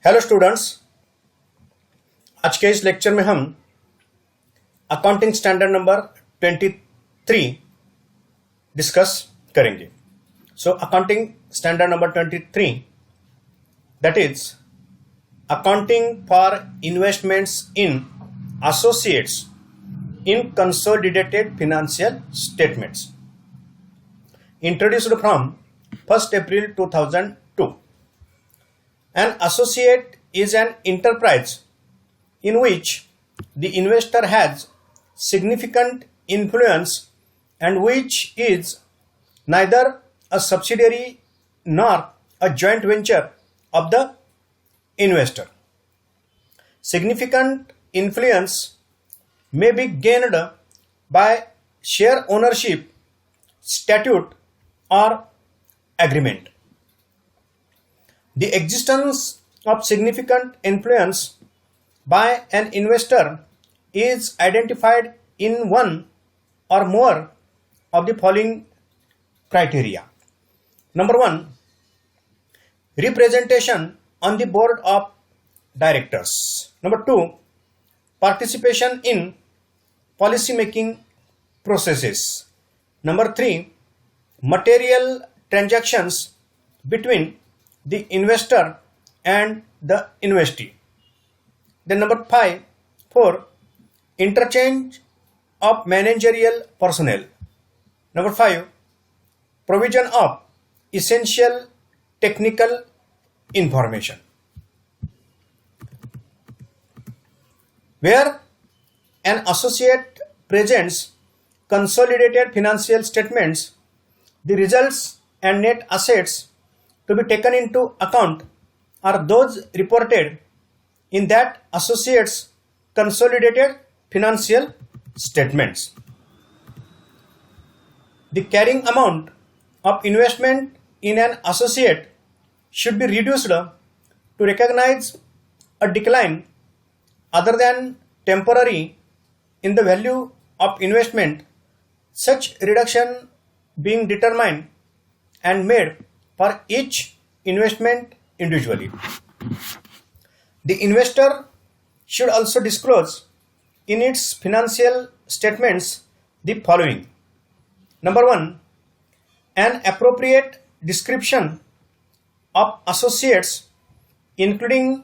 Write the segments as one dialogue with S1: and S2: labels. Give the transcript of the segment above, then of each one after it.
S1: Hello students, आज के इस लेक्चर में हम अकाउंटिंग स्टैंडर्ड नंबर 23 डिस्कस करेंगे। So accounting standard number 23 that is accounting for investments in associates in consolidated financial statements, introduced from 1st April 2002. An associate is an enterprise in which the investor has significant influence and which is neither a subsidiary nor a joint venture of the investor. Significant influence may be gained by share ownership, statute, or agreement. The existence of significant influence by an investor is identified in one or more of the following criteria. Number 1, representation on the board of directors. Number 2, participation in policy making processes. Number 3, material transactions between the investor and the investee. Then number 4, interchange of managerial personnel. Number 5, provision of essential technical information. Where an associate presents consolidated financial statements, the results and net assets to be taken into account are those reported in that associate's consolidated financial statements. The carrying amount of investment in an associate should be reduced to recognize a decline other than temporary in the value of investment, such reduction being determined and made for each investment individually. The investor should also disclose in its financial statements the following. Number 1, an appropriate description of associates including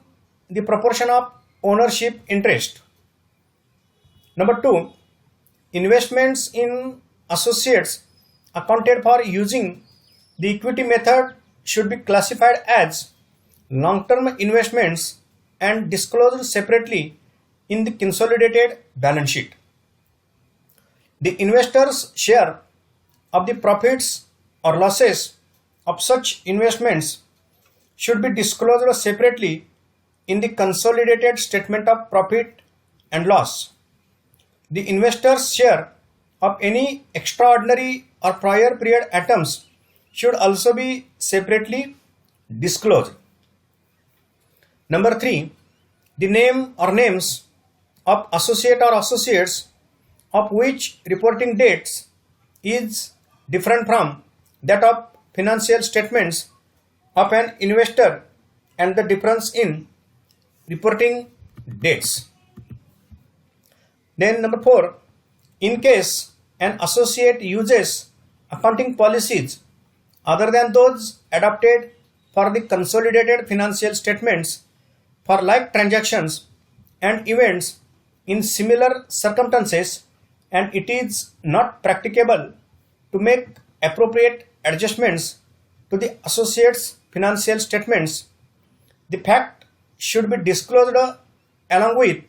S1: the proportion of ownership interest. Number 2, investments in associates accounted for using the equity method should be classified as long-term investments and disclosed separately in the consolidated balance sheet. The investor's share of the profits or losses of such investments should be disclosed separately in the consolidated statement of profit and loss. The investor's share of any extraordinary or prior period items should also be separately disclosed. Number 3, the name or names of associate or associates of which reporting dates is different from that of financial statements of an investor and the difference in reporting dates. Then number 4, in case an associate uses accounting policies other than those adopted for the consolidated financial statements for like transactions and events in similar circumstances, and it is not practicable to make appropriate adjustments to the associate's financial statements, the fact should be disclosed along with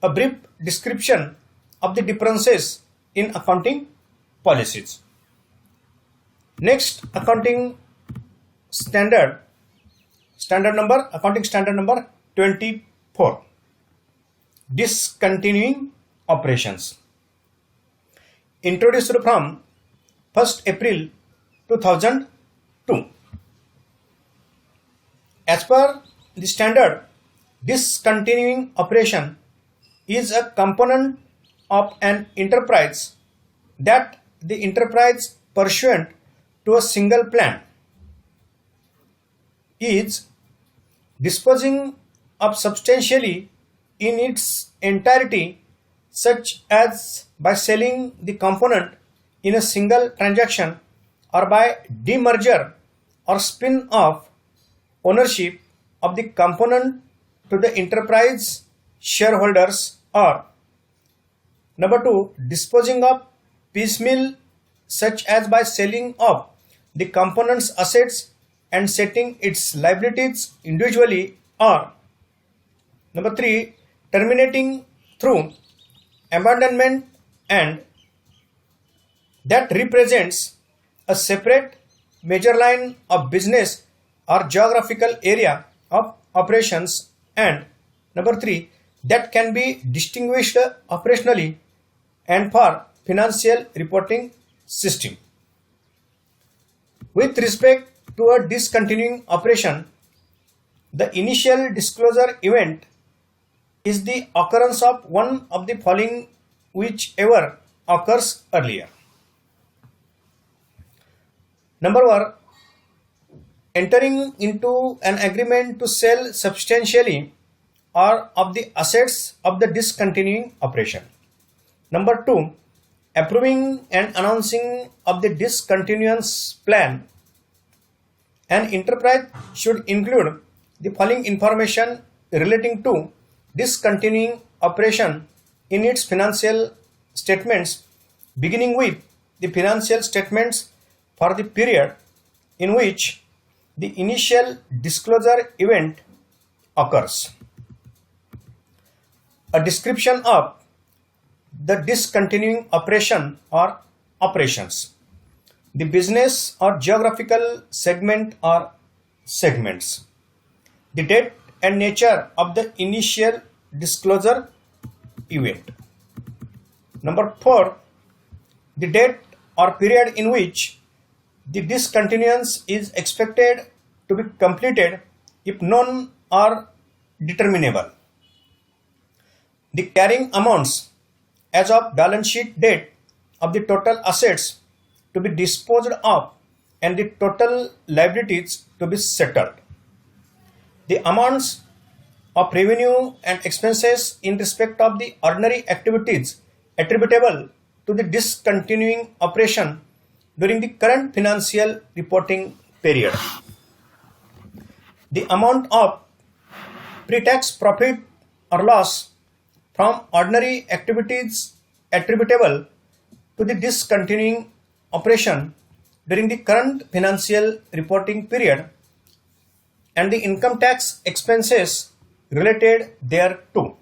S1: a brief description of the differences in accounting policies. Next, accounting standard number 24, discontinuing operations, introduced from 1st April 2002. As per the standard, discontinuing operation is a component of an enterprise that the enterprise pursuant to a single plan is disposing up substantially in its entirety, such as by selling the component in a single transaction or by demerger or spin-off ownership of the component to the enterprise shareholders, or number 2, disposing of piecemeal, such as by selling off the component's assets and setting its liabilities individually, or number 3, terminating through abandonment, and that represents a separate major line of business or geographical area of operations, and number 3, that can be distinguished operationally and for financial reporting system. With respect to a discontinuing operation, the initial disclosure event is the occurrence of one of the following whichever occurs earlier. Number 1, entering into an agreement to sell substantially or of the assets of the discontinuing operation. Number 2, approving and announcing of the discontinuance plan. An enterprise should include the following information relating to discontinuing operation in its financial statements, beginning with the financial statements for the period in which the initial disclosure event occurs. A description of the discontinuing operation or operations, the business or geographical segment or segments, the date and nature of the initial disclosure event. Number 4, the date or period in which the discontinuance is expected to be completed if known or determinable. The carrying amounts as of balance sheet date of the total assets to be disposed of and the total liabilities to be settled. The amounts of revenue and expenses in respect of the ordinary activities attributable to the discontinuing operation during the current financial reporting period. The amount of pre-tax profit or loss from ordinary activities attributable to the discontinuing operation during the current financial reporting period, and the income tax expenses related thereto.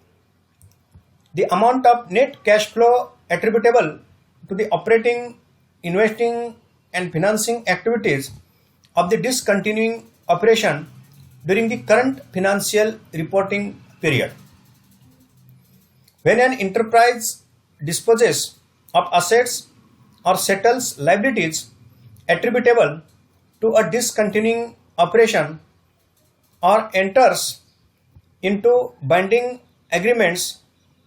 S1: The amount of net cash flow attributable to the operating, investing and financing activities of the discontinuing operation during the current financial reporting period. When an enterprise disposes of assets or settles liabilities attributable to a discontinuing operation or enters into binding agreements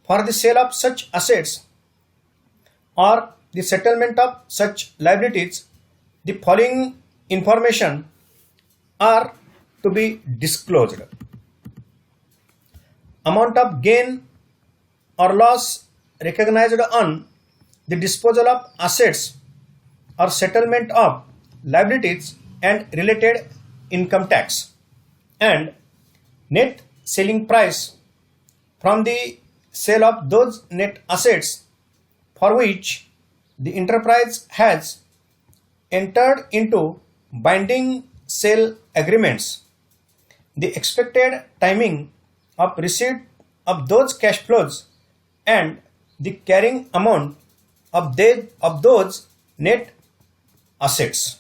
S1: for the sale of such assets or the settlement of such liabilities, the following information are to be disclosed. Amount of gain or loss recognized on the disposal of assets or settlement of liabilities and related income tax, and net selling price from the sale of those net assets for which the enterprise has entered into binding sale agreements, the expected timing of receipt of those cash flows, and the carrying amount of those net assets.